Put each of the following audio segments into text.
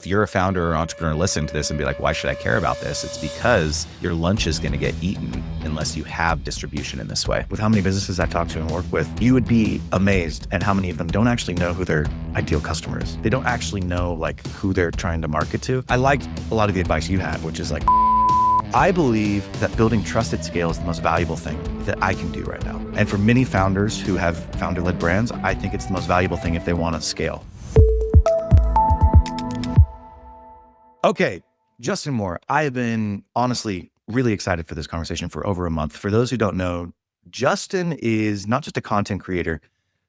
If you're a founder or entrepreneur listening to this and be like, why should I care about this? It's because your lunch is going to get eaten unless you have distribution in this way. With how many businesses I talk to and work with, you would be amazed at how many of them don't actually know who their ideal customer is. They don't actually know like who they're trying to market to. I liked a lot of the advice you have, which is like, I believe that building trust at scale is the most valuable thing that I can do right now. And for many founders who have founder-led brands, I think it's the most valuable thing if they want to scale. Okay, Justin Moore, I have been honestly really excited for this conversation for over a month. For those who don't know, Justin is not just a content creator.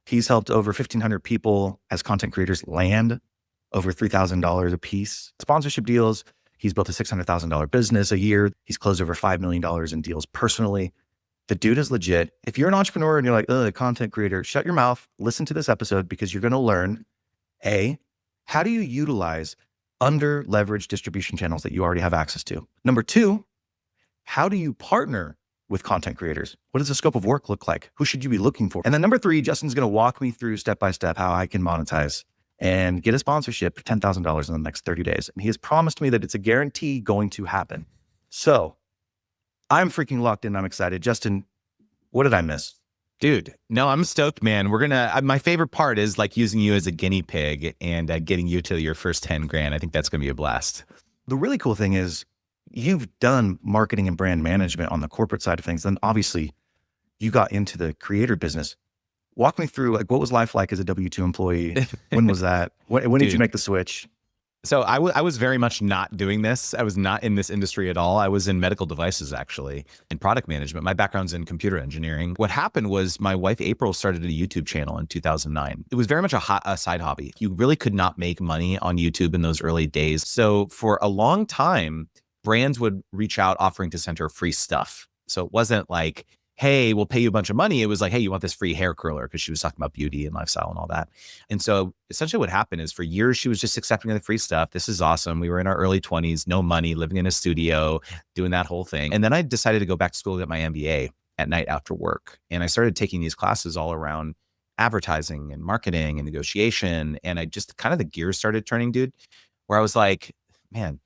He's helped over 1,500 people as content creators land over $3,000 a piece. Sponsorship deals. He's built a $600,000 business a year. He's closed over $5 million in deals personally. The dude is legit. If you're an entrepreneur and you're like, a content creator, shut your mouth, listen to this episode because you're going to learn, A, how do you utilize under leveraged distribution channels that you already have access to? Number two, how do you partner with content creators? What does the scope of work look like? Who should you be looking for? And then number three, Justin's going to walk me through step-by-step how I can monetize and get a sponsorship for $10,000 in the next 30 days. And he has promised me that it's a guarantee going to happen. So I'm freaking locked in. I'm excited. Justin, what did I miss? Dude, no, I'm stoked, man. My favorite part is like using you as a guinea pig and getting you to your first 10 grand. I think that's going to be a blast. The really cool thing is you've done marketing and brand management on the corporate side of things. Then obviously you got into the creator business. Walk me through like, what was life like as a W-2 employee? When was that? When did you make the switch? So I was very much not doing this. I was not in this industry at all. I was in medical devices, actually, and product management. My background's in computer engineering. What happened was my wife, April, started a YouTube channel in 2009. It was very much a side hobby. You really could not make money on YouTube in those early days. So for a long time, brands would reach out offering to send her free stuff. So it wasn't like, hey, we'll pay you a bunch of money. It was like, hey, you want this free hair curler? Because she was talking about beauty and lifestyle and all that. And so essentially what happened is for years, she was just accepting the free stuff. This is awesome. We were in our early 20s, no money, living in a studio, doing that whole thing. And then I decided to go back to school to get my MBA at night after work. And I started taking these classes all around advertising and marketing and negotiation. And I just kind of the gears started turning, dude, where I was like, man,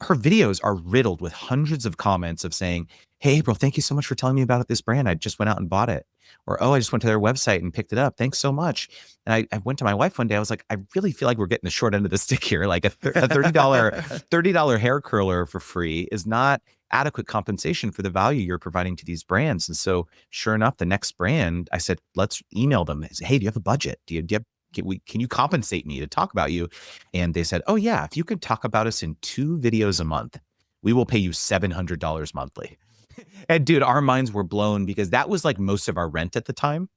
her videos are riddled with hundreds of comments of saying, hey, April, thank you so much for telling me about this brand. I just went out and bought it. Or, oh, I just went to their website and picked it up. Thanks so much. And I went to my wife one day. I was like, I really feel like we're getting the short end of the stick here. Like a $30 hair curler for free is not adequate compensation for the value you're providing to these brands. And so sure enough, the next brand, I said, let's email them. I said, hey, do you have a budget? Can you compensate me to talk about you? And they said, oh yeah, if you could talk about us in 2 videos a month, we will pay you $700 monthly. And dude, our minds were blown because that was like most of our rent at the time.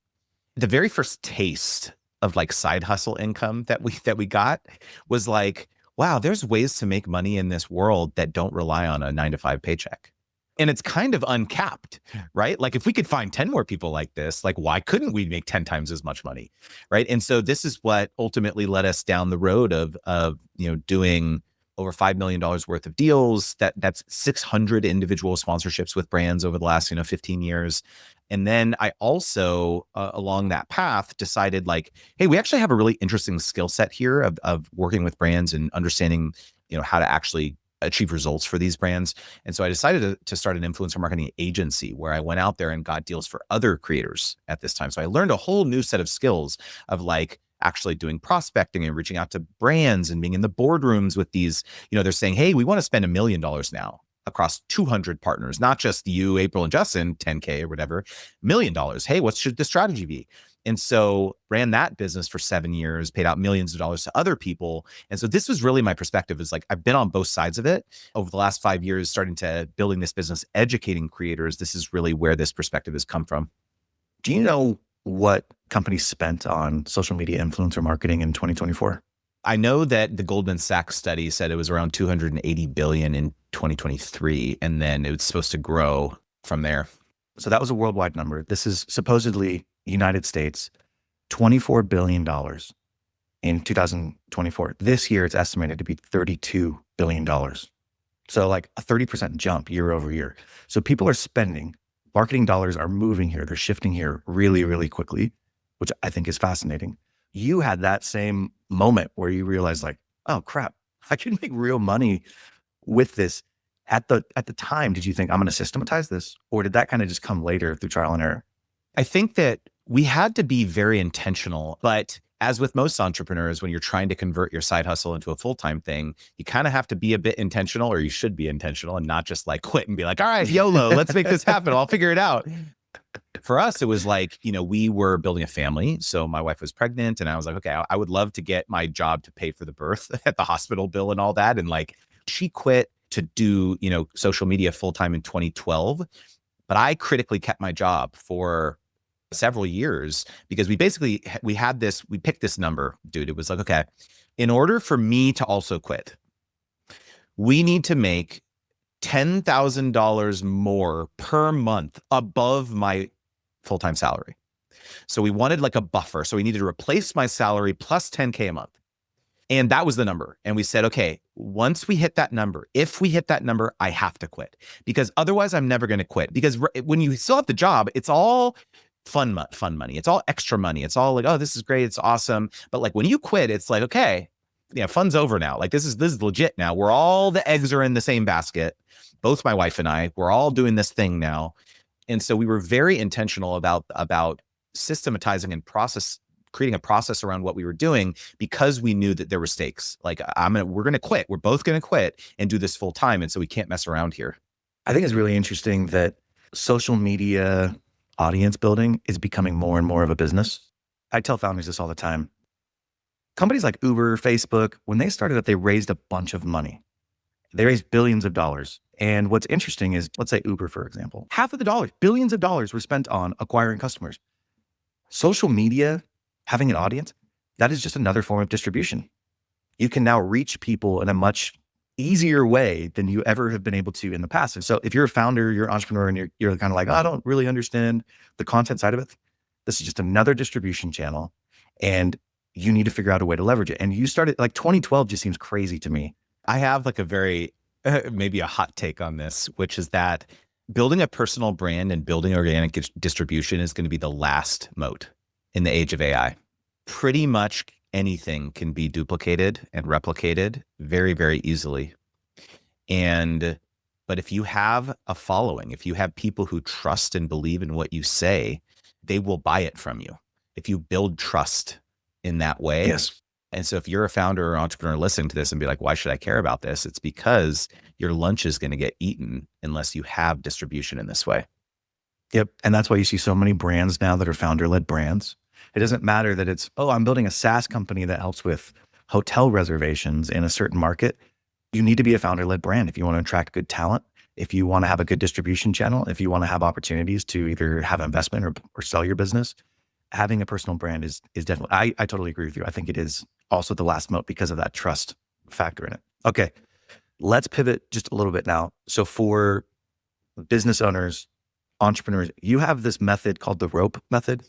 The very first taste of like side hustle income that we got was like, wow, there's ways to make money in this world that don't rely on a 9-to-5 paycheck. And it's kind of uncapped, right? Like if we could find 10 more people like this, like why couldn't we make 10 times as much money, right? And so this is what ultimately led us down the road of doing over $5 million worth of deals. That's 600 individual sponsorships with brands over the last 15 years. And then I also, along that path, decided like, hey, we actually have a really interesting skill set here of working with brands and understanding, how to actually achieve results for these brands. And so I decided to start an influencer marketing agency where I went out there and got deals for other creators at this time. So I learned a whole new set of skills of like actually doing prospecting and reaching out to brands and being in the boardrooms with these, they're saying, hey, we want to spend $1 million now across 200 partners, not just you, April and Justin, 10K or whatever, $1 million. Hey, what should the strategy be? And so ran that business for 7 years, paid out millions of dollars to other people. And so this was really my perspective is like, I've been on both sides of it over the last 5 years, starting to building this business, educating creators. This is really where this perspective has come from. Do you know what companies spent on social media influencer marketing in 2024? I know that the Goldman Sachs study said it was around 280 billion in 2023, and then it was supposed to grow from there. So that was a worldwide number. This is supposedly United States, $24 billion in 2024. This year, it's estimated to be $32 billion. So like a 30% jump year over year. So people are spending, marketing dollars are moving here. They're shifting here really, really quickly, which I think is fascinating. You had that same moment where you realized like, oh crap, I can make real money with this. At the time, did you think I'm going to systematize this, or did that kind of just come later through trial and error? I think that we had to be very intentional, but as with most entrepreneurs, when you're trying to convert your side hustle into a full-time thing, you kind of have to be a bit intentional, or you should be intentional and not just like quit and be like, all right, YOLO, let's make this happen. I'll figure it out. For us, it was like, we were building a family. So my wife was pregnant and I was like, okay, I would love to get my job to pay for the birth at the hospital bill and all that. And like, she quit to do, social media full-time in 2012. But I critically kept my job for several years because we picked this number, dude. It was like, okay, in order for me to also quit, we need to make $10,000 more per month above my full-time salary. So we wanted like a buffer. So we needed to replace my salary plus 10K a month. And that was the number. And we said, okay, once we hit that number, if we hit that number, I have to quit because otherwise I'm never going to quit. Because when you still have the job, it's all fun money. It's all extra money. It's all like, oh, this is great. It's awesome. But like when you quit, it's like, okay, fun's over now. Like this is legit now. All the eggs are in the same basket. Both my wife and I, we're all doing this thing now. And so we were very intentional about systematizing and creating a process around what we were doing because we knew that there were stakes. Like we're going to quit. We're both going to quit and do this full time. And so we can't mess around here. I think it's really interesting that social media audience building is becoming more and more of a business. I tell founders this all the time. Companies like Uber, Facebook, when they started up, they raised a bunch of money. They raised billions of dollars. And what's interesting is, let's say Uber, for example, half of the dollars, billions of dollars were spent on acquiring customers. Social media, having an audience, that is just another form of distribution. You can now reach people in a much easier way than you ever have been able to in the past. And so if you're a founder, you're an entrepreneur, and you're kind of like, oh, I don't really understand the content side of it. This is just another distribution channel. And you need to figure out a way to leverage it. And you started like 2012 just seems crazy to me. I have like a very, maybe a hot take on this, which is that building a personal brand and building organic distribution is going to be the last moat in the age of AI. Pretty much anything can be duplicated and replicated very, very easily. But if you have a following, if you have people who trust and believe in what you say, they will buy it from you. If you build trust in that way. Yes. And so if you're a founder or entrepreneur listening to this and be like, why should I care about this? It's because your lunch is going to get eaten unless you have distribution in this way. Yep. And that's why you see so many brands now that are founder-led brands. It doesn't matter that it's, oh, I'm building a SaaS company that helps with hotel reservations in a certain market. You need to be a founder-led brand if you want to attract good talent, if you want to have a good distribution channel, if you want to have opportunities to either have investment or sell your business. Having a personal brand is definitely, I totally agree with you. I think it is also the last moat because of that trust factor in it. Okay, let's pivot just a little bit now. So for business owners, entrepreneurs, you have this method called the R.O.P.E method.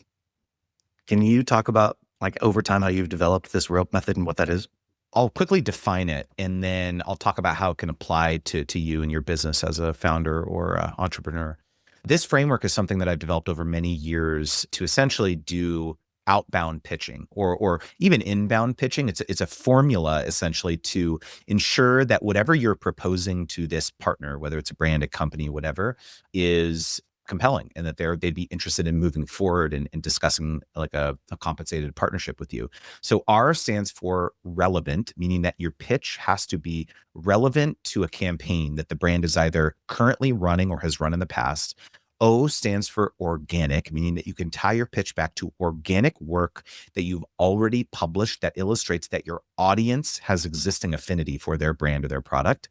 Can you talk about like over time how you've developed this R.O.P.E method and what that is? I'll quickly define it and then I'll talk about how it can apply to you and your business as a founder or entrepreneur. This framework is something that I've developed over many years to essentially do outbound pitching or even inbound pitching. It's a formula essentially to ensure that whatever you're proposing to this partner, whether it's a brand, a company, whatever, is compelling and that they'd be interested in moving forward and discussing like a compensated partnership with you. So R stands for relevant, meaning that your pitch has to be relevant to a campaign that the brand is either currently running or has run in the past. O stands for organic, meaning that you can tie your pitch back to organic work that you've already published that illustrates that your audience has existing affinity for their brand or their product.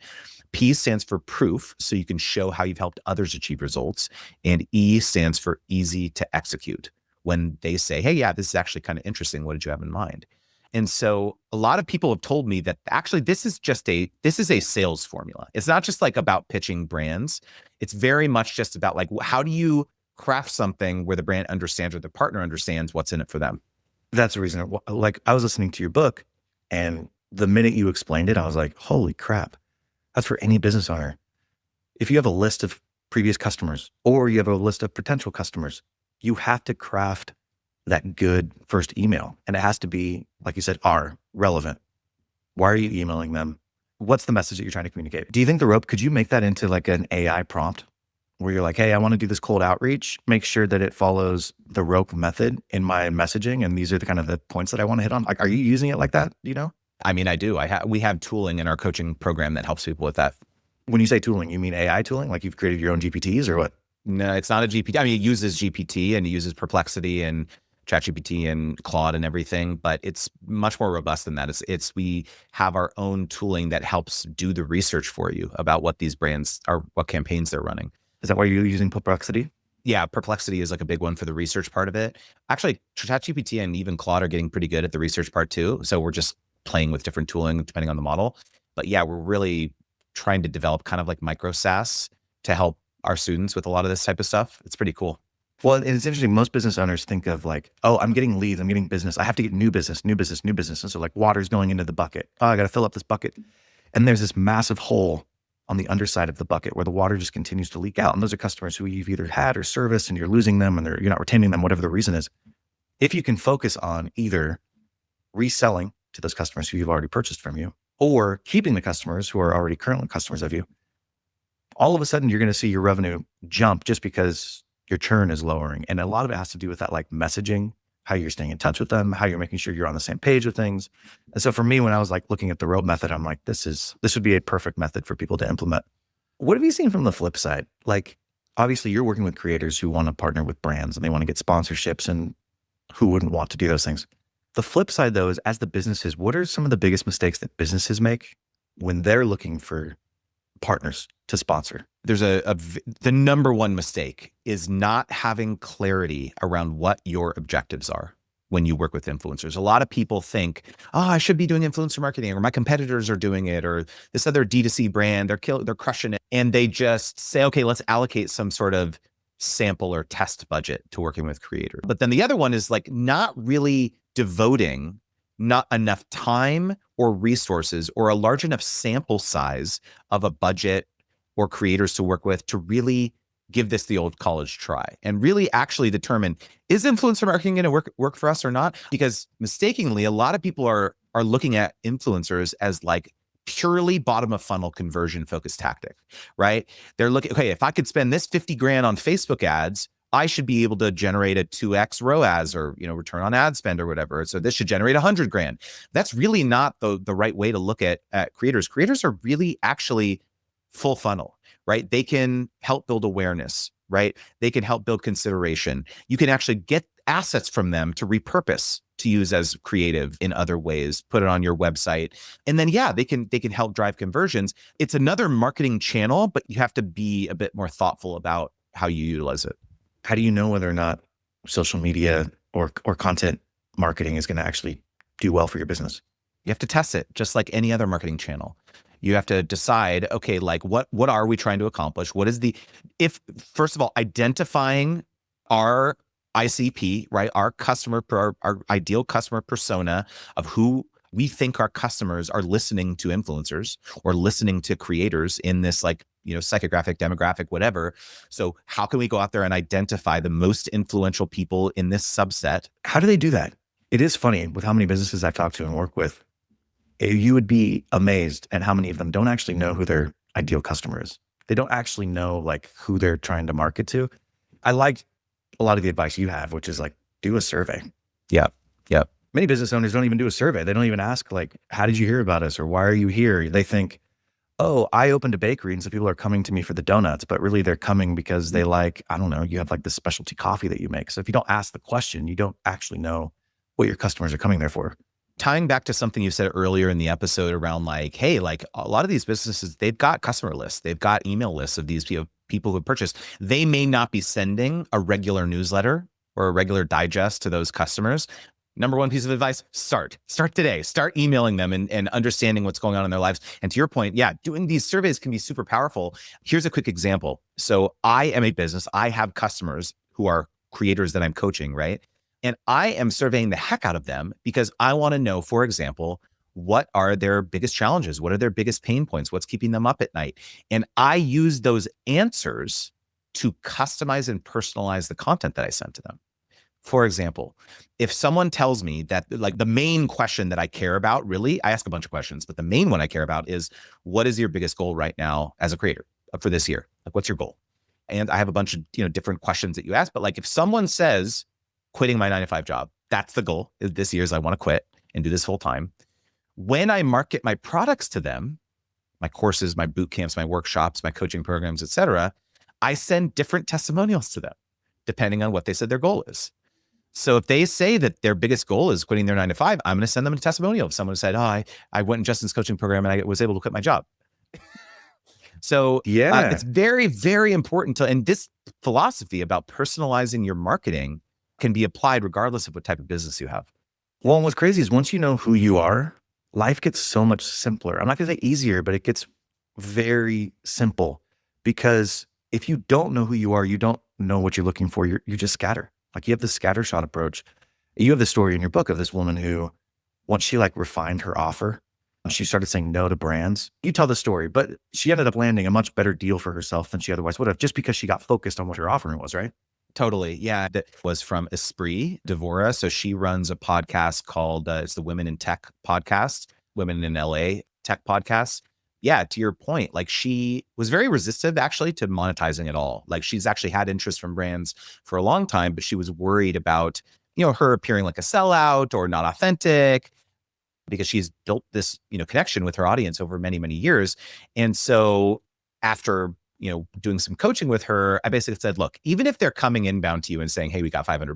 P stands for proof, so you can show how you've helped others achieve results. And E stands for easy to execute. When they say, hey, yeah, this is actually kind of interesting. What did you have in mind? And so a lot of people have told me that actually this is a sales formula. It's not just like about pitching brands. It's very much just about like, how do you craft something where the brand understands or the partner understands what's in it for them? That's the reason. Like I was listening to your book and the minute you explained it, I was like, holy crap. That's for any business owner. If you have a list of previous customers or you have a list of potential customers, you have to craft that good first email. And it has to be, like you said, relevant. Why are you emailing them? What's the message that you're trying to communicate? Do you think the rope, could you make that into like an AI prompt where you're like, hey, I want to do this cold outreach, make sure that it follows the rope method in my messaging. And these are the kind of the points that I want to hit on. Like, are you using it like that? Do you know? I mean, I do. We have tooling in our coaching program that helps people with that. When you say tooling, you mean AI tooling? Like you've created your own GPTs or what? No, it's not a GPT. I mean, it uses GPT and it uses Perplexity and ChatGPT and Claude and everything, but it's much more robust than that. We have our own tooling that helps do the research for you about what these brands are, what campaigns they're running. Is that why you're using Perplexity? Yeah, Perplexity is like a big one for the research part of it. Actually, ChatGPT and even Claude are getting pretty good at the research part too. So we're just playing with different tooling depending on the model. But yeah, we're really trying to develop kind of like micro SaaS to help our students with a lot of this type of stuff. It's pretty cool. Well, and it's interesting. Most business owners think of like, oh, I'm getting leads, I'm getting business. I have to get new business, new business, new business. And so like water's going into the bucket. Oh, I got to fill up this bucket. And there's this massive hole on the underside of the bucket where the water just continues to leak out. And those are customers who you've either had or serviced and you're losing them and you're not retaining them, whatever the reason is. If you can focus on either reselling to those customers who you've already purchased from you or keeping the customers who are already currently customers of you, all of a sudden you're going to see your revenue jump just because your churn is lowering. And a lot of it has to do with that like messaging, how you're staying in touch with them, how you're making sure you're on the same page with things. And so for me, when I was like looking at the rope method, I'm like, this would be a perfect method for people to implement. What have you seen from the flip side? Like, obviously you're working with creators who want to partner with brands and they want to get sponsorships, and who wouldn't want to do those things? The flip side though is, as the businesses, what are some of the biggest mistakes that businesses make when they're looking for partners to sponsor? There's the number one mistake is not having clarity around what your objectives are when you work with influencers. A lot of people think, oh, I should be doing influencer marketing, or my competitors are doing it, or this other D2C brand, they're crushing it. And they just say, okay, let's allocate some sort of sample or test budget to working with creators. But then the other one is like not really devoting not enough time or resources or a large enough sample size of a budget or creators to work with to really give this the old college try and really actually determine, is influencer marketing going to work for us or not? Because mistakenly, a lot of people are looking at influencers as like purely bottom of funnel conversion focused tactic, right? They're looking, okay, if I could spend this 50 grand on Facebook ads, I should be able to generate a 2x ROAS or, return on ad spend or whatever. So this should generate 100 grand. That's really not the right way to look at creators. Creators are really actually full funnel, right? They can help build awareness, right? They can help build consideration. You can actually get assets from them to repurpose to use as creative in other ways, put it on your website. And then, yeah, they can help drive conversions. It's another marketing channel, but you have to be a bit more thoughtful about how you utilize it. How do you know whether or not social media or content marketing is going to actually do well for your business? You have to test it just like any other marketing channel. You have to decide, okay, like what are we trying to accomplish? What is first of all, identifying our ICP, right? Our our ideal customer persona of who we think our customers are listening to influencers or listening to creators in this like, psychographic, demographic, whatever. So how can we go out there and identify the most influential people in this subset? How do they do that? It is funny with how many businesses I've talked to and work with. You would be amazed at how many of them don't actually know who their ideal customer is. They don't actually know like who they're trying to market to. I like a lot of the advice you have, which is like, do a survey. Yeah. Yep. Many business owners don't even do a survey. They don't even ask like, how did you hear about us? Or why are you here? They think, oh, I opened a bakery and so people are coming to me for the donuts, but really they're coming because they like, I don't know, you have like this specialty coffee that you make. So if you don't ask the question, you don't actually know what your customers are coming there for. Tying back to something you said earlier in the episode around like, hey, like a lot of these businesses, they've got customer lists, they've got email lists of these people who purchase. They may not be sending a regular newsletter or a regular digest to those customers. Number one piece of advice, start today, start emailing them and understanding what's going on in their lives. And to your point, yeah, doing these surveys can be super powerful. Here's a quick example. So I am a business. I have customers who are creators that I'm coaching, right? And I am surveying the heck out of them because I want to know, for example, what are their biggest challenges? What are their biggest pain points? What's keeping them up at night? And I use those answers to customize and personalize the content that I send to them. For example, if someone tells me that like the main question that I care about, really, I ask a bunch of questions, but the main one I care about is what is your biggest goal right now as a creator for this year? Like, what's your goal? And I have a bunch of, different questions that you ask, but like if someone says quitting my 9 to 5 job, that's the goal this year is I want to quit and do this full time. When I market my products to them, my courses, my boot camps, my workshops, my coaching programs, et cetera, I send different testimonials to them depending on what they said their goal is. So if they say that their biggest goal is quitting their 9 to 5, I'm going to send them a testimonial. If someone said, I went in Justin's coaching program and I was able to quit my job. So Yeah. it's very, very important and this philosophy about personalizing your marketing can be applied regardless of what type of business you have. Well, and what's crazy is once you know who you are, life gets so much simpler. I'm not going to say easier, but it gets very simple, because if you don't know who you are, you don't know what you're looking for. You just scatter. Like you have this scattershot approach. You have the story in your book of this woman who, once she like refined her offer, she started saying no to brands. You tell the story, but she ended up landing a much better deal for herself than she otherwise would have, just because she got focused on what her offering was, right? Totally. Yeah. That was from Esprit Devora. So she runs a podcast called, it's the Women in Tech podcast, Women in LA Tech podcast. Yeah. To your point, like she was very resistant actually to monetizing it all. Like she's actually had interest from brands for a long time, but she was worried about, her appearing like a sellout or not authentic, because she's built this, connection with her audience over many, many years. And so after, doing some coaching with her, I basically said, look, even if they're coming inbound to you and saying, hey, we got $500,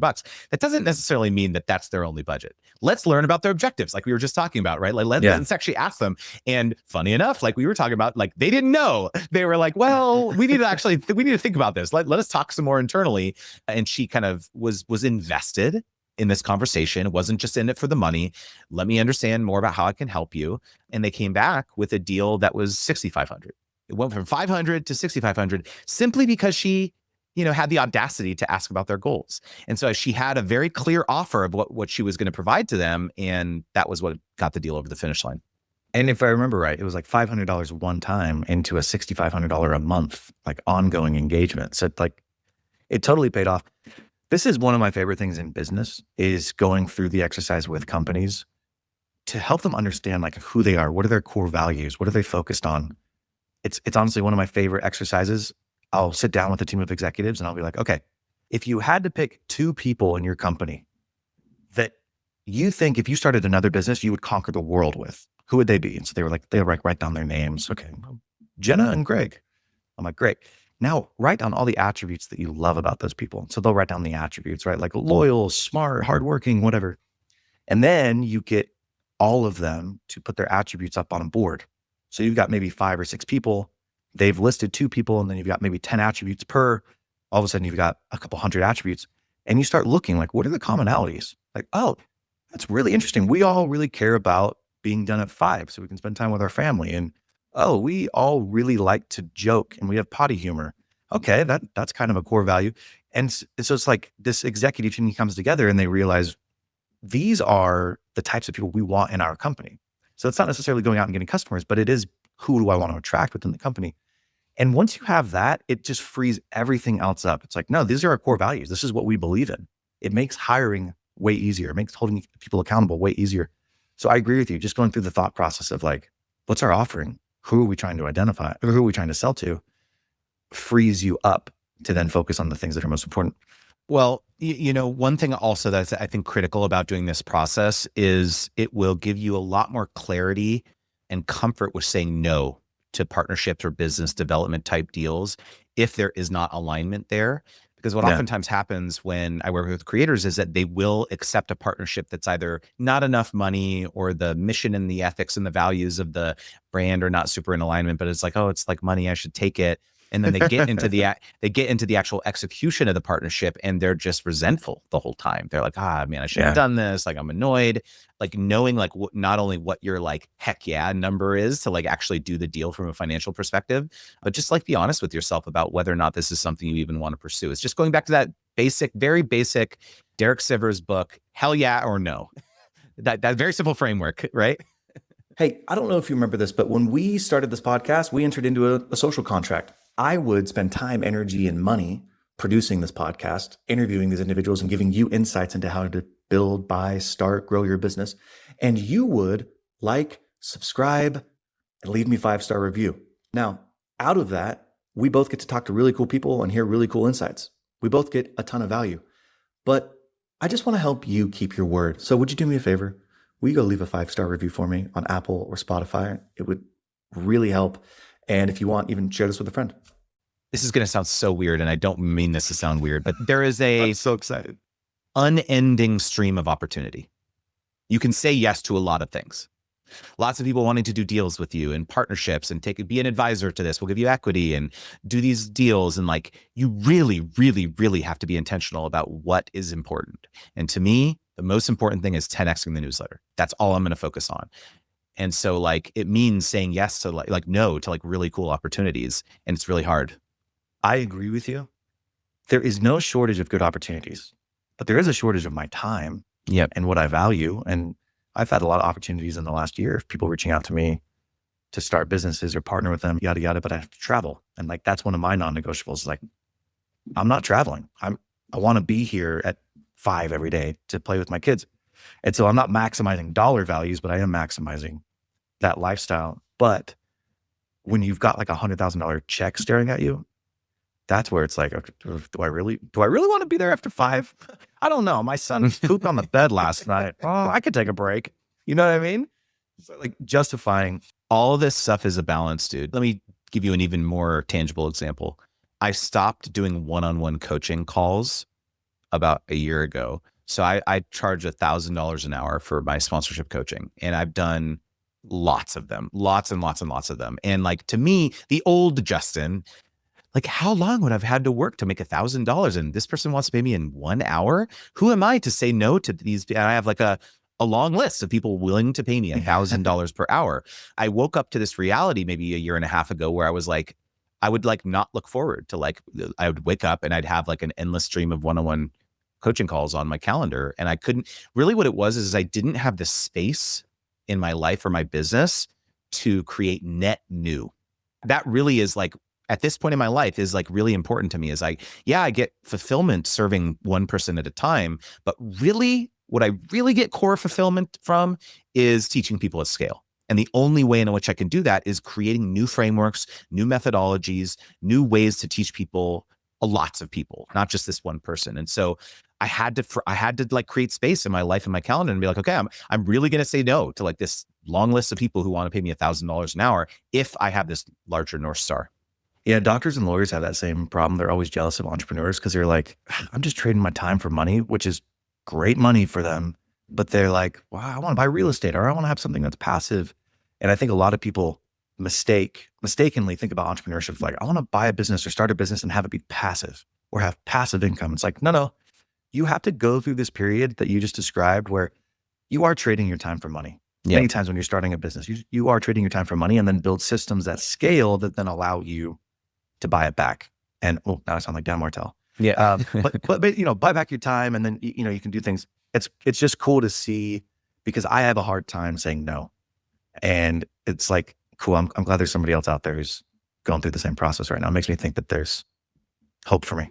that doesn't necessarily mean that that's their only budget. Let's learn about their objectives. Like we were just talking about, right? Like let's actually ask them. And funny enough, like we were talking about, like they didn't know. They were like, well, we need to think about this. Let us talk some more internally. And she kind of was invested in this conversation. It wasn't just in it for the money. Let me understand more about how I can help you. And they came back with a deal that was $6,500. It went from 500 to 6,500 simply because she, had the audacity to ask about their goals. And so she had a very clear offer of what she was going to provide to them. And that was what got the deal over the finish line. And if I remember right, it was like $500 one time into a $6,500 a month, like ongoing engagement. So like it totally paid off. This is one of my favorite things in business, is going through the exercise with companies to help them understand like who they are. What are their core values? What are they focused on? It's honestly one of my favorite exercises. I'll sit down with a team of executives and I'll be like, okay, if you had to pick 2 people in your company that you think if you started another business, you would conquer the world with, who would they be? And so they write down their names. Okay, Jenna and Greg. I'm like, great. Now write down all the attributes that you love about those people. So they'll write down the attributes, right? Like loyal, smart, hardworking, whatever. And then you get all of them to put their attributes up on a board. So you've got maybe 5 or 6 people. They've listed 2 people, and then you've got maybe 10 attributes per. All of a sudden you've got a couple hundred attributes, and you start looking like, what are the commonalities? Like, oh, that's really interesting. We all really care about being done at 5 so we can spend time with our family. And oh, we all really like to joke and we have potty humor. Okay, that's kind of a core value. And so it's like this executive team comes together and they realize these are the types of people we want in our company. So it's not necessarily going out and getting customers, but it is, who do I want to attract within the company? And once you have that, it just frees everything else up. It's like, no, these are our core values. This is what we believe in. It makes hiring way easier. It makes holding people accountable way easier. So I agree with you. Just going through the thought process of like, what's our offering? Who are we trying to identify? Or who are we trying to sell to? Frees you up to then focus on the things that are most important. Well, one thing also that's I think critical about doing this process is it will give you a lot more clarity and comfort with saying no to partnerships or business development type deals if there is not alignment there. Because what oftentimes happens when I work with creators is that they will accept a partnership that's either not enough money or the mission and the ethics and the values of the brand are not super in alignment, but it's like, oh, it's like money, I should take it. And then they get into the actual execution of the partnership and they're just resentful the whole time. They're like, man, I should have done this. Like, I'm annoyed. Like knowing like not only what your like, heck yeah number is to like actually do the deal from a financial perspective, but just like be honest with yourself about whether or not this is something you even want to pursue. It's just going back to that very basic Derek Sivers book, hell yeah or no. that very simple framework, right? Hey, I don't know if you remember this, but when we started this podcast, we entered into a social contract. I would spend time, energy, and money producing this podcast, interviewing these individuals and giving you insights into how to build, buy, start, grow your business. And you would like, subscribe, and leave me 5-star review. Now, out of that, we both get to talk to really cool people and hear really cool insights. We both get a ton of value. But I just want to help you keep your word. So would you do me a favor? Will you go leave a 5-star review for me on Apple or Spotify? It would really help. And if you want, even share this with a friend. This is going to sound so weird, and I don't mean this to sound weird, but there is I'm so excited. Unending stream of opportunity. You can say yes to a lot of things. Lots of people wanting to do deals with you and partnerships and be an advisor to this. We'll give you equity and do these deals. And like, you really, really, really have to be intentional about what is important. And to me, the most important thing is 10xing the newsletter. That's all I'm going to focus on. And so like, it means saying yes to like no to like really cool opportunities. And it's really hard. I agree with you. There is no shortage of good opportunities, but there is a shortage of my time and what I value. And I've had a lot of opportunities in the last year of people reaching out to me to start businesses or partner with them, yada, yada, but I have to travel. And like, that's one of my non-negotiables. Like, I'm not traveling. I want to be here at 5 every day to play with my kids. And so I'm not maximizing dollar values, but I am maximizing that lifestyle. But when you've got like $100,000 check staring at you, that's where it's like, okay, do I really want to be there after 5? I don't know. My son pooped on the bed last night. Oh, I could take a break. You know what I mean? So like justifying. All this stuff is a balance, dude. Let me give you an even more tangible example. I stopped doing one-on-one coaching calls about a year ago. So I charge $1,000 an hour for my sponsorship coaching. And I've done lots of them, lots and lots and lots of them. And like, to me, the old Justin, like, how long would I have had to work to make $1,000? And this person wants to pay me in 1 hour? Who am I to say no to these? And I have like a long list of people willing to pay me $1,000 per hour. I woke up to this reality maybe a year and a half ago where I was like, I would like not look forward to like, I would wake up and I'd have like an endless stream of one-on-one coaching calls on my calendar. And I couldn't really, what it was is I didn't have the space in my life or my business to create net new. That really is like, at this point in my life is like really important to me. Is like, yeah, I get fulfillment serving one person at a time, but really what I really get core fulfillment from is teaching people at scale. And the only way in which I can do that is creating new frameworks, new methodologies, new ways to teach people, lots of people, not just this one person. And so I had to like create space in my life and my calendar and be like, okay, I'm really going to say no to like this long list of people who want to pay me $1,000 an hour if I have this larger North Star. Yeah, doctors and lawyers have that same problem. They're always jealous of entrepreneurs because they're like, I'm just trading my time for money, which is great money for them. But they're like, wow, I want to buy real estate or I want to have something that's passive. And I think a lot of people mistakenly think about entrepreneurship like, I want to buy a business or start a business and have it be passive or have passive income. It's like, no. You have to go through this period that you just described where you are trading your time for money. Yep. Many times when you're starting a business, you are trading your time for money and then build systems that scale that then allow you to buy it back. And now I sound like Dan Martell. Yeah. But you know, buy back your time and then, you know, you can do things. It's just cool to see because I have a hard time saying no. And it's like, cool. I'm glad there's somebody else out there who's going through the same process right now. It makes me think that there's hope for me.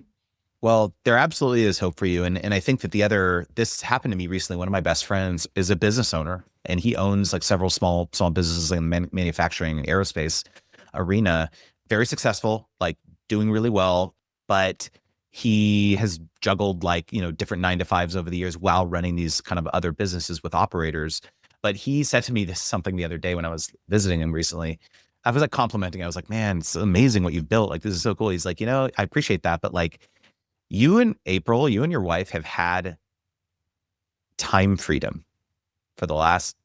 Well, there absolutely is hope for you. And I think that this happened to me recently. One of my best friends is a business owner and he owns like several small businesses in the manufacturing aerospace arena. Very successful, like doing really well, but he has juggled like, you know, different 9-to-5s over the years while running these kind of other businesses with operators. But he said to me something the other day when I was visiting him recently. I was like complimenting. I was like, man, it's amazing what you've built. Like, this is so cool. He's like, you know, I appreciate that. But like you and your wife have had time freedom for the last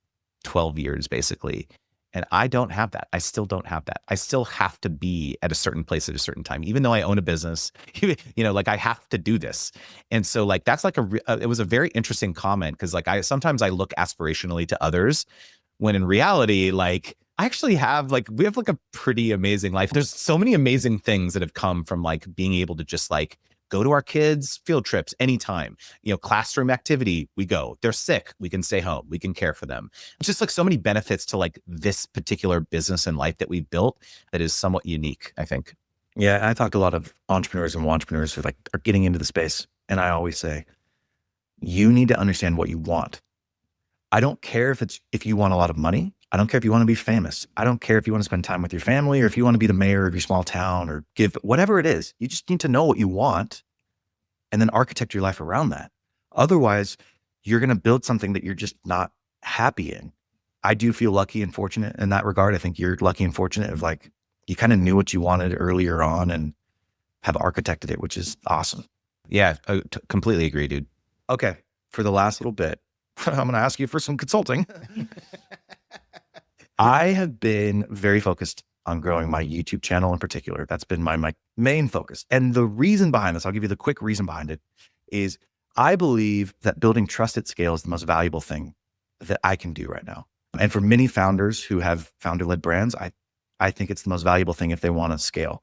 12 years, basically. And I don't have that. I still don't have that. I still have to be at a certain place at a certain time, even though I own a business, you know, like I have to do this. And so like, that's like it was a very interesting comment. Cause like sometimes I look aspirationally to others when in reality, like I actually have we have like a pretty amazing life. There's so many amazing things that have come from like being able to just like go to our kids' field trips anytime, you know, classroom activity, we go. They're sick, we can stay home, we can care for them. It's just like so many benefits to like this particular business and life that we built that is somewhat unique, I think. Yeah, I talk to a lot of entrepreneurs and entrepreneurs who are getting into the space. And I always say, you need to understand what you want. I don't care if you want a lot of money. I don't care if you want to be famous. I don't care if you want to spend time with your family or if you want to be the mayor of your small town or give whatever it is. You just need to know what you want and then architect your life around that. Otherwise, you're going to build something that you're just not happy in. I do feel lucky and fortunate in that regard. I think you're lucky and fortunate of you kind of knew what you wanted earlier on and have architected it, which is awesome. Yeah, I completely agree, dude. Okay. For the last little bit, I'm going to ask you for some consulting. I have been very focused on growing my YouTube channel in particular. That's been my main focus. And the reason behind this, I'll give you the quick reason behind it, is I believe that building trust at scale is the most valuable thing that I can do right now. And for many founders who have founder-led brands, I think it's the most valuable thing if they want to scale.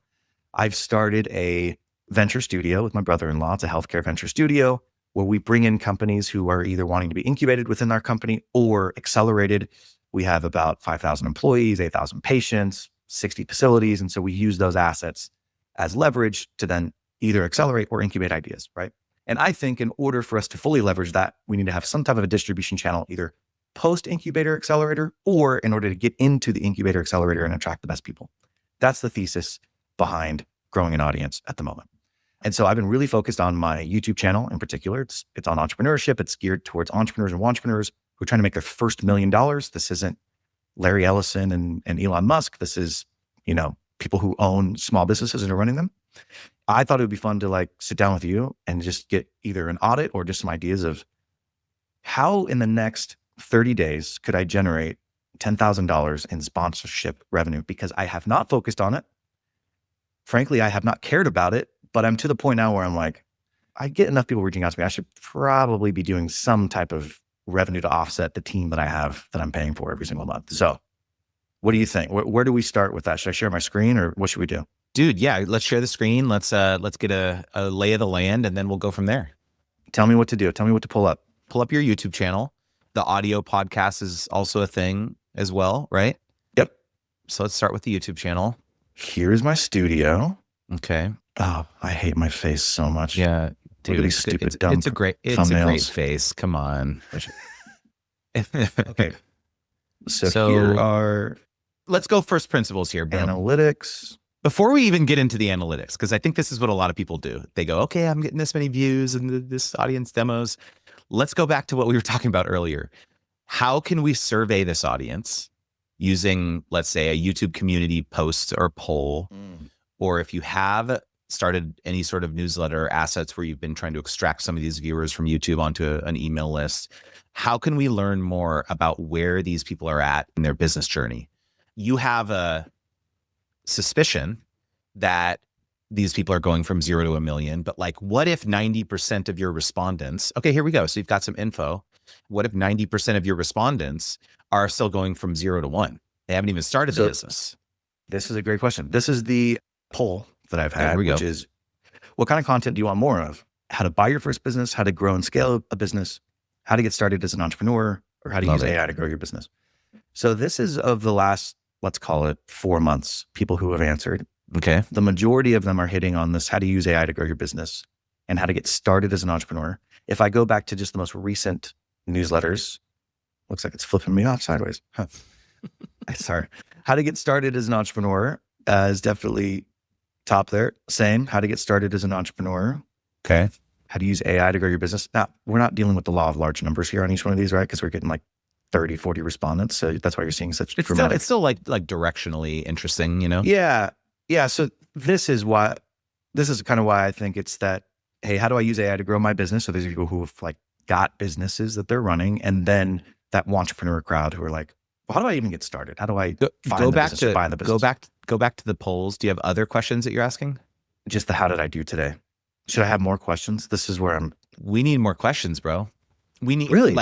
I've started a venture studio with my brother-in-law. It's a healthcare venture studio where we bring in companies who are either wanting to be incubated within our company or accelerated. We have about 5,000 employees, 8,000 patients, 60 facilities. And so we use those assets as leverage to then either accelerate or incubate ideas, right? And I think in order for us to fully leverage that, we need to have some type of a distribution channel, either post-incubator accelerator or in order to get into the incubator accelerator and attract the best people. That's the thesis behind growing an audience at the moment. And so I've been really focused on my YouTube channel in particular. It's on entrepreneurship. It's geared towards entrepreneurs and entrepreneurs who are trying to make their first $1 million. This isn't Larry Ellison and Elon Musk. This is, people who own small businesses and are running them. I thought it would be fun to sit down with you and just get either an audit or just some ideas of how in the next 30 days could I generate $10,000 in sponsorship revenue, because I have not focused on it. Frankly, I have not cared about it, but I'm to the point now where I'm I get enough people reaching out to me. I should probably be doing some type of revenue to offset the team that I have that I'm paying for every single month. So what do you think? Where do we start with that? Should I share my screen or what should we do? Dude, yeah, let's share the screen. Let's get a lay of the land and then we'll go from there. Tell me what to do. Tell me what to pull up. Pull up your YouTube channel. The audio podcast is also a thing as well, right? Yep. So let's start with the YouTube channel. Here's my studio. Okay. Oh, I hate my face so much. Yeah, dude, these stupid dumb it's a great face. Come on. Okay. So here are, let's go first principles here, bro. Analytics. Before we even get into the analytics, because I think this is what a lot of people do. They go, okay, I'm getting this many views and this audience demos. Let's go back to what we were talking about earlier. How can we survey this audience using, let's say, a YouTube community post or poll, or if you have started any sort of newsletter assets where you've been trying to extract some of these viewers from YouTube onto an email list, how can we learn more about where these people are at in their business journey? You have a suspicion that these people are going from 0 to 1 million, but what if 90% of your respondents, okay, here we go. So you've got some info. What if 90% of your respondents are still going from 0 to 1? They haven't even started the business. This is a great question. This is the poll that I've had, which is, what kind of content do you want more of? How to buy your first business, how to grow and scale a business, how to get started as an entrepreneur, or how to use AI to grow your business. So this is of the last, let's call it 4 months, people who have answered. Okay. The majority of them are hitting on this, how to use AI to grow your business and how to get started as an entrepreneur. If I go back to just the most recent newsletters, looks like it's flipping me off sideways. Huh. Sorry. How to get started as an entrepreneur is definitely top there. Same. How to get started as an entrepreneur. Okay. How to use AI to grow your business. Now, we're not dealing with the law of large numbers here on each one of these, right? Because we're getting 30, 40 respondents. So that's why you're seeing such dramatic. It's still like directionally interesting, Yeah. Yeah. So this is kind of why I think it's that, hey, how do I use AI to grow my business? So there's people who have got businesses that they're running, and then that entrepreneur crowd who are well, how do I even get started? How do I find the business or buy the business? Go back to the polls. Do you have other questions that you're asking? Just the how did I do today? Should I have more questions? This is where we need more questions, bro. We need really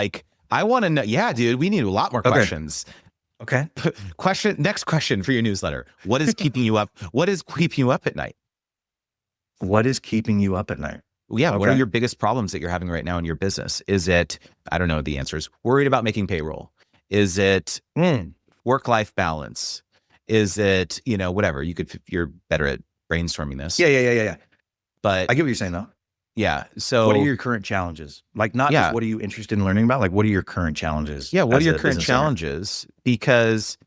I want to know. Yeah, dude, we need a lot more questions. Okay. Next question for your newsletter. What is keeping you up? What is keeping you up at night? What is keeping you up at night? Yeah. Okay. What are your biggest problems that you're having right now in your business? Is it, I don't know the answers, worried about making payroll? Is it work-life balance? Is it, whatever? You're better at brainstorming this. Yeah. But I get what you're saying though. yeah. So What are your current challenges? Like not just what are you interested in learning about? Like what are your current challenges? Yeah. What are as your a current business owner? challenges? Because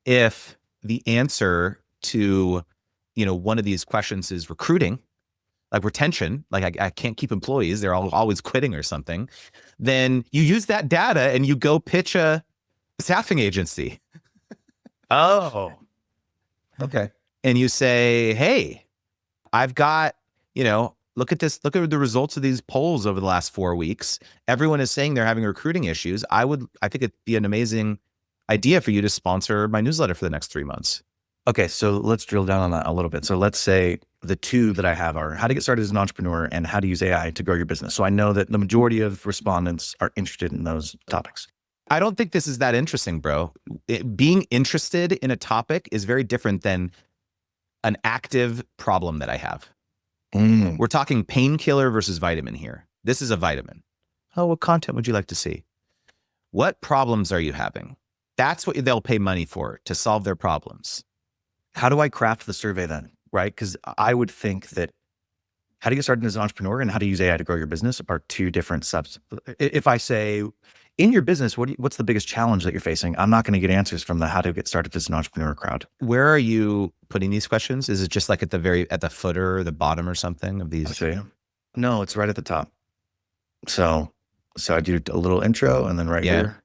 if the answer to, one of these questions is recruiting, like retention, like I can't keep employees, they're always quitting or something, then you use that data and you go pitch a staffing agency. Oh, okay. And you say, hey, I've got, look at this, look at the results of these polls over the last 4 weeks. Everyone is saying they're having recruiting issues. I think it'd be an amazing idea for you to sponsor my newsletter for the next 3 months. Okay, so let's drill down on that a little bit. So let's say the two that I have are how to get started as an entrepreneur and how to use AI to grow your business. So I know that the majority of respondents are interested in those topics. I don't think this is that interesting, bro. Being interested in a topic is very different than an active problem that I have. We're talking painkiller versus vitamin here. This is a vitamin. Oh, what content would you like to see? What problems are you having? That's what they'll pay money for, to solve their problems. How do I craft the survey then? Right? Because I would think that how to get started as an entrepreneur and how to use AI to grow your business are two different subs. If I say in your business, what's the biggest challenge that you're facing? I'm not going to get answers from the how to get started as an entrepreneur crowd. Where are you putting these questions? Is it just like at the footer or the bottom or something of these? I'll show you. No, it's right at the top. So I do a little intro and then here,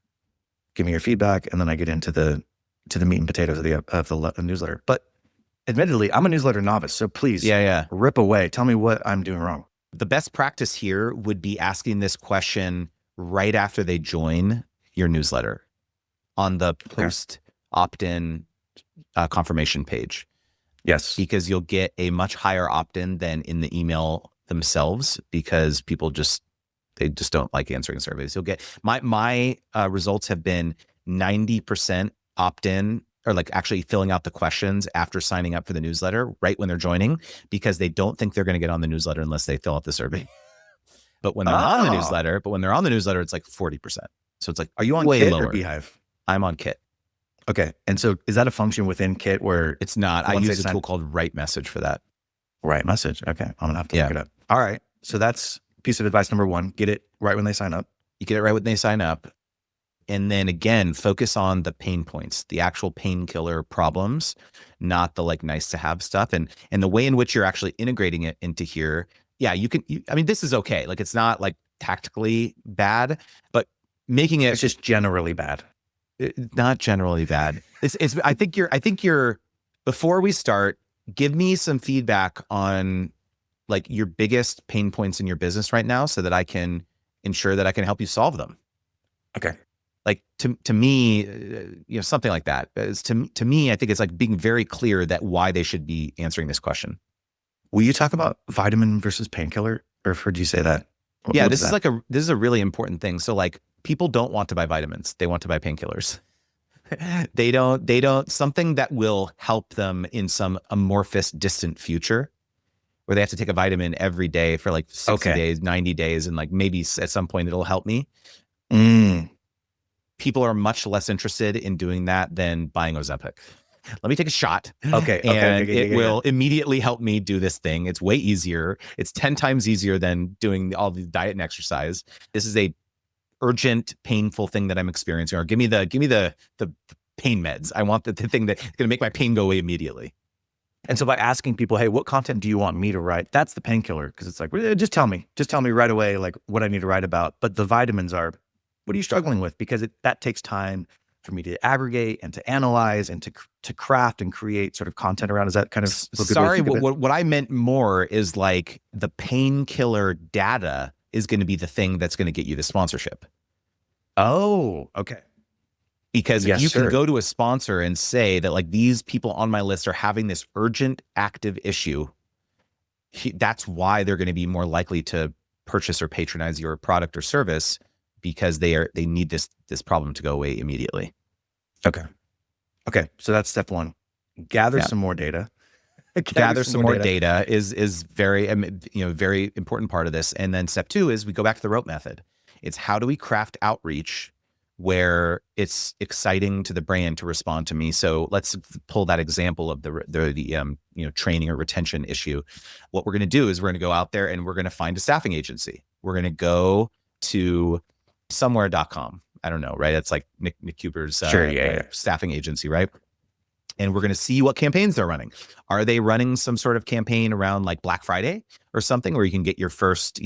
give me your feedback. And then I get into the meat and potatoes of the newsletter. But admittedly, I'm a newsletter novice. So please rip away. Tell me what I'm doing wrong. The best practice here would be asking this question right after they join your newsletter on the post opt-in confirmation page. Yes. Because you'll get a much higher opt-in than in the email themselves, because people they just don't like answering surveys. You'll get my results have been 90% opt-in, or like actually filling out the questions after signing up for the newsletter right when they're joining, because they don't think they're going to get on the newsletter unless they fill out the survey. But when they're on the newsletter, it's like 40%. So it's like, are you on way Kit lower. or Beehive? I'm on Kit. Okay. And so is that a function within Kit where it's not? I use a tool called Right Message for that. Right Message. Okay. I'm going to have to look it up. All right. So that's piece of advice number one. Get it right when they sign up. You get it right when they sign up. And then again, focus on the pain points, the actual painkiller problems, not the like nice to have stuff. And the way in which you're actually integrating it into here. Yeah, I mean, this is okay. Like, it's not like tactically bad, but making it's just generally bad. Not generally bad. I think you're, before we start, give me some feedback on like your biggest pain points in your business right now so that I can ensure that I can help you solve them. Okay. Like to me, something like that. To me, I think it's like being very clear that why they should be answering this question. Will you talk about vitamin versus painkiller, or heard you say that? This is a really important thing. So like, people don't want to buy vitamins; they want to buy painkillers. They don't something that will help them in some amorphous, distant future, where they have to take a vitamin every day for like 60 days, 90 days, and like maybe at some point it'll help me. People are much less interested in doing that than buying Ozempic. Let me take a shot. It will immediately help me do this thing. It's way easier. It's 10 times easier than doing all the diet and exercise. This is a urgent, painful thing that I'm experiencing. Or give me the pain meds. I want the thing that's going to make my pain go away immediately. And so by asking people, hey, what content do you want me to write? That's the painkiller, because it's like, just tell me right away, like what I need to write about. But the vitamins are, what are you struggling with? Because that takes time for me to aggregate and to analyze and to craft and create sort of content around. Is that kind of sorry? What I meant more is like the painkiller data is going to be the thing that's going to get you the sponsorship. Oh, okay. Because if you can go to a sponsor and say that like these people on my list are having this urgent active issue, that's why they're going to be more likely to purchase or patronize your product or service, because they need this problem to go away immediately. Okay. So that's step one. Gather some more data. Gather some more data is very, very important part of this. And then step two is we go back to the R.O.P.E method. It's how do we craft outreach where it's exciting to the brand to respond to me. So let's pull that example of the training or retention issue. What we're going to do is we're going to go out there and we're going to find a staffing agency. We're going to go to somewhere.com. I don't know, right? It's like Nick Cooper's staffing agency, right? And we're going to see what campaigns they're running. Are they running some sort of campaign around like Black Friday or something where you can get your first,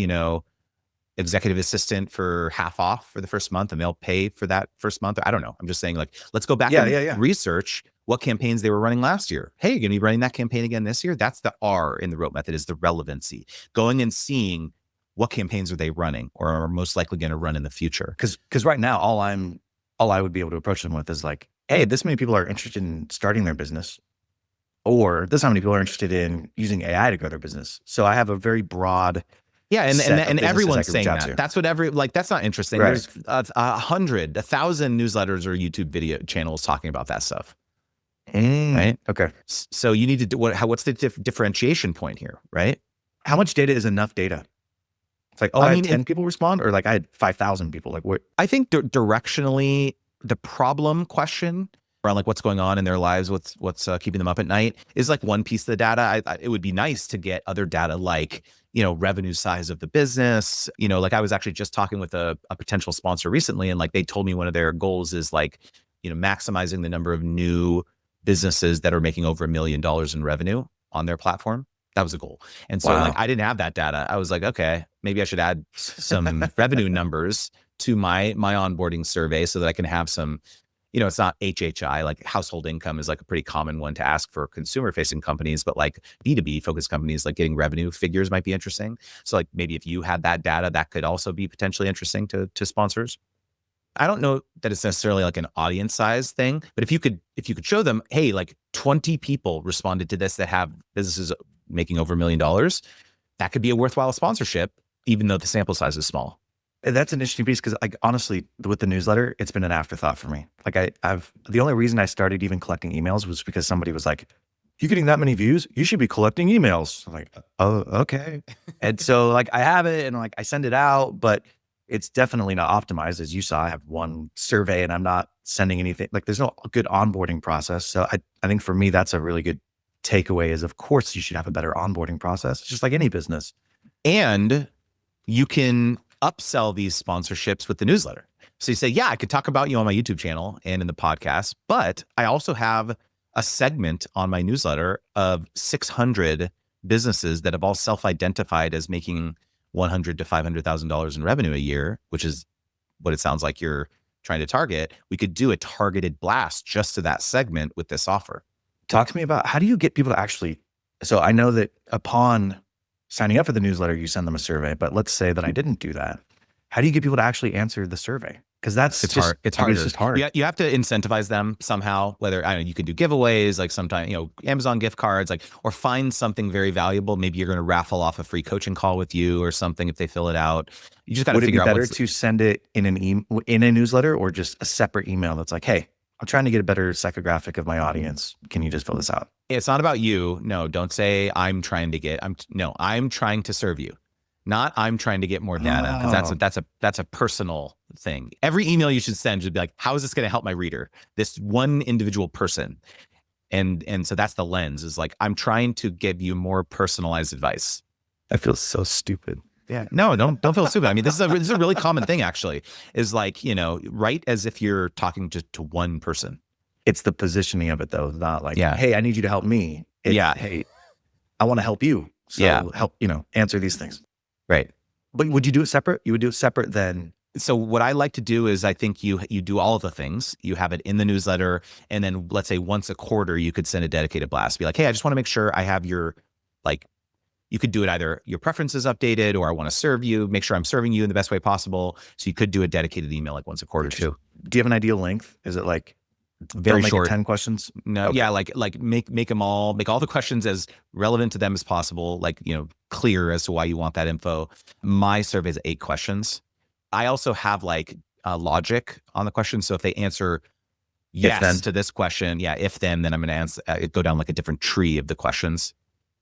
executive assistant for half off for the first month and they'll pay for that first month? I don't know. I'm just saying, like, let's go back and research what campaigns they were running last year. Hey, you're going to be running that campaign again this year? That's the R in the R.O.P.E method, is the relevancy. Going and seeing what campaigns are they running or are most likely going to run in the future. Because right now, all I would be able to approach them with is like, hey, this many people are interested in starting their business, or this how many people are interested in using AI to grow their business. So I have a very broad and everyone's saying that. That's what that's not interesting. Right. There's 100, 1,000 newsletters or YouTube video channels talking about that stuff. Right. Okay. So you need to do what's the differentiation point here, right? How much data is enough data? It's like, I had 10 people respond, or like I had 5,000 people. Like what? I think directionally, the problem question around like what's going on in their lives, what's keeping them up at night, is like one piece of the data. It would be nice to get other data like, revenue size of the business. Like I was actually just talking with a potential sponsor recently, and like they told me one of their goals is like, maximizing the number of new businesses that are making over $1 million in revenue on their platform. That was a goal. And so like I didn't have that data. I was like, okay, maybe I should add some revenue numbers to my onboarding survey so that I can have some, it's not HHI, like household income is like a pretty common one to ask for consumer facing companies, but like B2B focused companies, like getting revenue figures might be interesting. So like maybe if you had that data, that could also be potentially interesting to sponsors. I don't know that it's necessarily like an audience size thing, but if you could show them, hey, like 20 people responded to this that have businesses making over $1 million, that could be a worthwhile sponsorship, even though the sample size is small. That's an interesting piece because, like, honestly, with the newsletter, it's been an afterthought for me. Like, I've the only reason I started even collecting emails was because somebody was like, "You getting that many views? You should be collecting emails." I'm like, "Oh, okay." And so, like, I have it, and like I send it out, but it's definitely not optimized. As you saw, I have one survey, and I'm not sending anything. Like, there's no good onboarding process. So I think for me, that's a really good takeaway. Is of course you should have a better onboarding process, just like any business, and you can upsell these sponsorships with the newsletter. So you say, yeah, I could talk about you on my YouTube channel and in the podcast, but I also have a segment on my newsletter of 600 businesses that have all self-identified as making $100,000 to $500,000 in revenue a year, which is what it sounds like you're trying to target. We could do a targeted blast just to that segment with this offer. Talk to me about how do you get people to actually, so I know that upon signing up for the newsletter, you send them a survey, but let's say that I didn't do that. How do you get people to actually answer the survey? Because it's hard. It's just hard. You have to incentivize them somehow, whether you can do giveaways, like sometimes, Amazon gift cards, like, or find something very valuable. Maybe you're going to raffle off a free coaching call with you or something if they fill it out. You just got to figure out. Would it be better to send it in in a newsletter or just a separate email that's like, hey, I'm trying to get a better psychographic of my audience. Can you just fill this out? It's not about you. No, don't say I'm trying to serve you. Not I'm trying to get more data, because that's a personal thing. Every email you should send should be like, how is this going to help my reader? This one individual person. And so that's the lens, is like, I'm trying to give you more personalized advice. I feel so stupid. Yeah, no, don't feel stupid. I mean, this is a really common thing actually, is like, write as if you're talking just to one person. It's the positioning of it though. It's not like, hey, I need you to help me. Hey, I want to help you. So help, answer these things. Right. But would you do it separate? You would do it separate then? So what I like to do is I think you do all of the things. You have it in the newsletter, and then let's say once a quarter, you could send a dedicated blast. Be like, hey, I just want to make sure I have your, like, you could do it either your preferences updated, or I want to serve you, make sure I'm serving you in the best way possible. So you could do a dedicated email like once a quarter too. Do you have an ideal length? Is it like very short, 10 questions? No. Okay. Yeah. Like make all the questions as relevant to them as possible. Like, clear as to why you want that info. My survey is 8 questions. I also have like logic on the question. So if they answer yes to this question, if then I'm going to answer, go down like a different tree of the questions.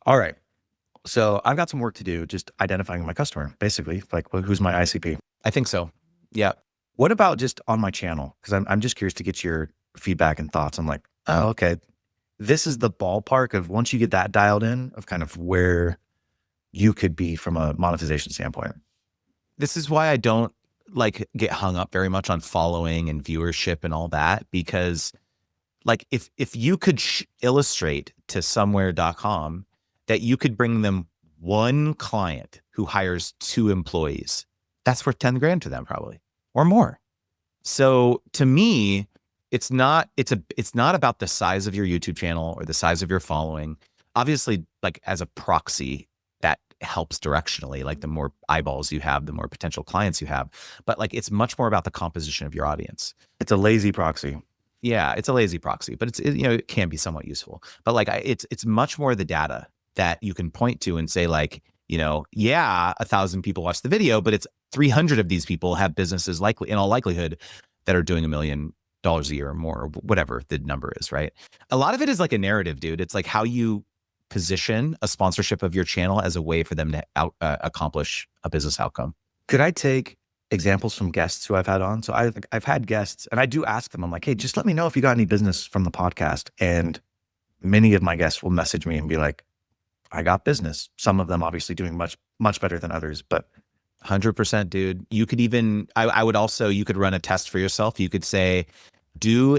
All right. So I've got some work to do, just identifying my customer, basically, like who's my ICP. I think so. Yeah. What about just on my channel? Because I'm just curious to get your feedback and thoughts. I'm like, oh, okay. This is the ballpark of once you get that dialed in of kind of where you could be from a monetization standpoint. This is why I don't like get hung up very much on following and viewership and all that, because like if you could illustrate to somewhere.com that you could bring them one client who hires 2 employees, that's worth 10 grand to them probably or more. So to me, it's not about the size of your YouTube channel or the size of your following. Obviously, like as a proxy, that helps directionally. Like the more eyeballs you have, the more potential clients you have. But like it's much more about the composition of your audience. It's a lazy proxy. Yeah, it's a lazy proxy, but it can be somewhat useful. But like it's much more the data that you can point to and say like, yeah, 1,000 people watch the video, but it's 300 of these people have businesses likely in all likelihood that are doing $1 million a year or more, or whatever the number is, right? A lot of it is like a narrative, dude. It's like how you position a sponsorship of your channel as a way for them to accomplish a business outcome. Could I take examples from guests who I've had on? So I've had guests and I do ask them, I'm like, hey, just let me know if you got any business from the podcast. And many of my guests will message me and be like, I got business. Some of them obviously doing much, much better than others, but 100%, dude. You could even, I would also, you could run a test for yourself. You could say, do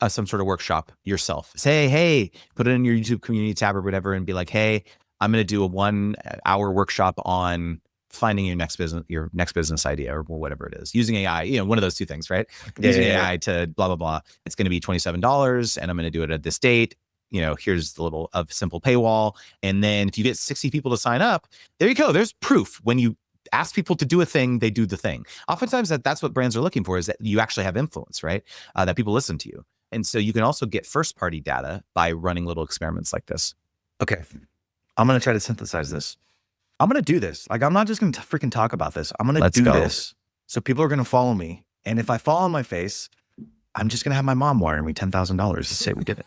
some sort of workshop yourself. Say, hey, put it in your YouTube community tab or whatever and be like, hey, I'm going to do a 1-hour workshop on finding your next business idea or whatever it is, using AI, one of those 2 things, right? Using AI to blah, blah, blah. It's going to be $27 and I'm going to do it at this date. Here's the little simple paywall. And then if you get 60 people to sign up, there you go. There's proof. When you ask people to do a thing, they do the thing. Oftentimes that's what brands are looking for, is that you actually have influence, right? That people listen to you. And so you can also get first party data by running little experiments like this. Okay. I'm going to try to synthesize this. I'm going to do this. Like, I'm not just going to freaking talk about this. I'm going to do this. So people are going to follow me. And if I fall on my face, I'm just going to have my mom wire me $10,000 to say we did it.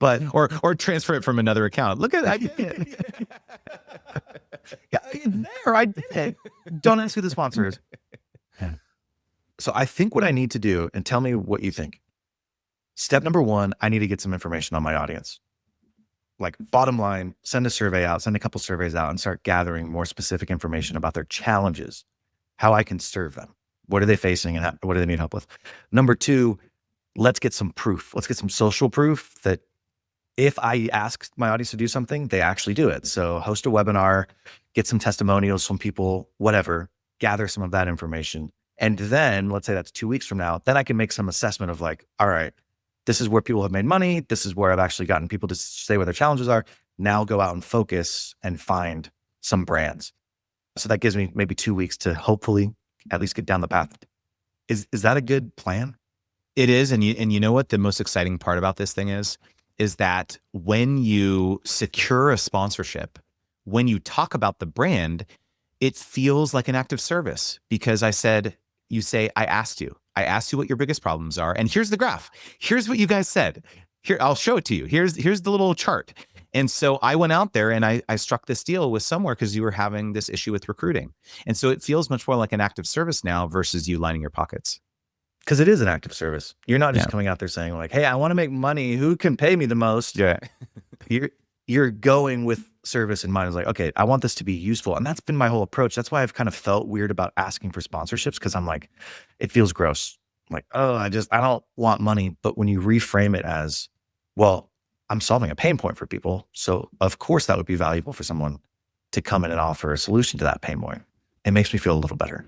But or transfer it from another account. Look at I did it. Yeah, there, I did it. Don't ask who the sponsor is. Yeah. So I think what I need to do, and tell me what you think. Step number 1, I need to get some information on my audience. Like bottom line, send a survey out, send a couple surveys out and start gathering more specific information about their challenges, how I can serve them. What are they facing and what do they need help with? Number 2, let's get some proof. Let's get some social proof that if I ask my audience to do something, they actually do it. So host a webinar, get some testimonials from people, whatever, gather some of that information. And then let's say that's 2 weeks from now, then I can make some assessment of like, all right, this is where people have made money. This is where I've actually gotten people to say what their challenges are. Now go out and focus and find some brands. So that gives me maybe 2 weeks to hopefully at least get down the path. Is that a good plan? It is. And you know what the most exciting part about this thing is that when you secure a sponsorship, when you talk about the brand, it feels like an act of service, because you say, I asked you what your biggest problems are. And here's the graph. Here's what you guys said. Here, I'll show it to you. Here's the little chart. And so I went out there and I struck this deal with somewhere because you were having this issue with recruiting. And so it feels much more like an act of service now versus you lining your pockets. Because it is an act of service. You're not just coming out there saying like, hey, I want to make money. Who can pay me the most? Yeah. You're going with service in mind. It's like, okay, I want this to be useful. And that's been my whole approach. That's why I've kind of felt weird about asking for sponsorships, because I'm like, it feels gross. I'm like, oh, I don't want money. But when you reframe it as, well, I'm solving a pain point for people. So of course that would be valuable for someone to come in and offer a solution to that pain point. It makes me feel a little better.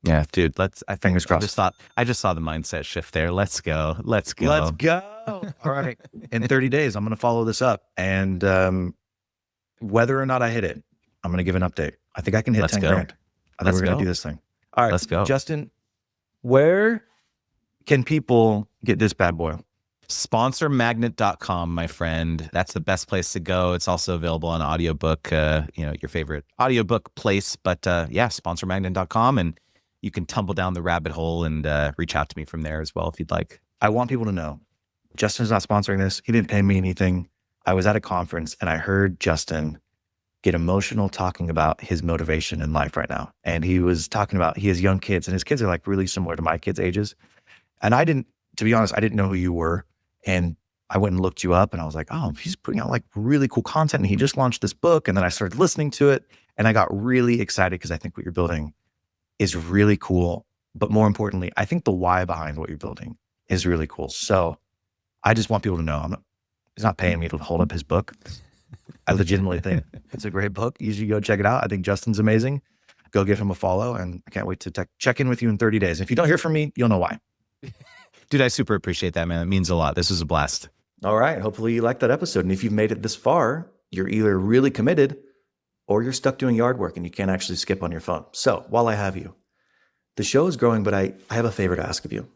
Yeah, dude, Fingers crossed. I just saw the mindset shift there. Let's go. Let's go. All right. In 30 days, I'm going to follow this up. And whether or not I hit it, I'm going to give an update. I think I can hit 10 grand. I think we're going to do this thing. All right. Let's go. Justin, where can people get this bad boy? Sponsormagnet.com, my friend. That's the best place to go. It's also available on audiobook, your favorite audiobook place. But sponsormagnet.com. And you can tumble down the rabbit hole and reach out to me from there as well if you'd like. I want people to know, Justin's not sponsoring this. He didn't pay me anything. I was at a conference and I heard Justin get emotional talking about his motivation in life right now. And he was talking about, he has young kids and his kids are like really similar to my kids' ages. And to be honest, I didn't know who you were. And I went and looked you up and I was like, oh, he's putting out like really cool content. And he just launched this book. And then I started listening to it and I got really excited because I think what you're building is really cool. But more importantly, I think the why behind what you're building is really cool. So I just want people to know he's not paying me to hold up his book. I legitimately think it's a great book. You should go check it out. I think Justin's amazing. Go give him a follow. And I can't wait to check in with you in 30 days. If you don't hear from me, you'll know why. Dude, I super appreciate that, man. It means a lot. This was a blast. All right. Hopefully you liked that episode. And if you've made it this far, you're either really committed or you're stuck doing yard work and you can't actually skip on your phone. So while I have you, the show is growing, but I have a favor to ask of you.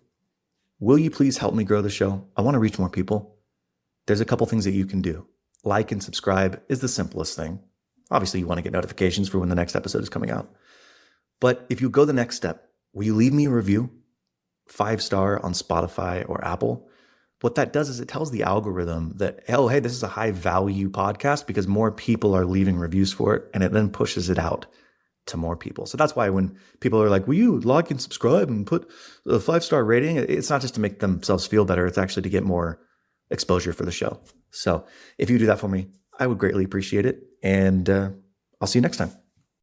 Will you please help me grow the show? I want to reach more people. There's a couple things that you can do. Like and subscribe is the simplest thing. Obviously, you want to get notifications for when the next episode is coming out. But if you go the next step, will you leave me a review? 5-star on Spotify or Apple. What that does is it tells the algorithm that, oh, hey, this is a high value podcast because more people are leaving reviews for it. And it then pushes it out to more people. So that's why when people are like, will you like and subscribe and put a 5-star rating? It's not just to make themselves feel better. It's actually to get more exposure for the show. So if you do that for me, I would greatly appreciate it. And I'll see you next time.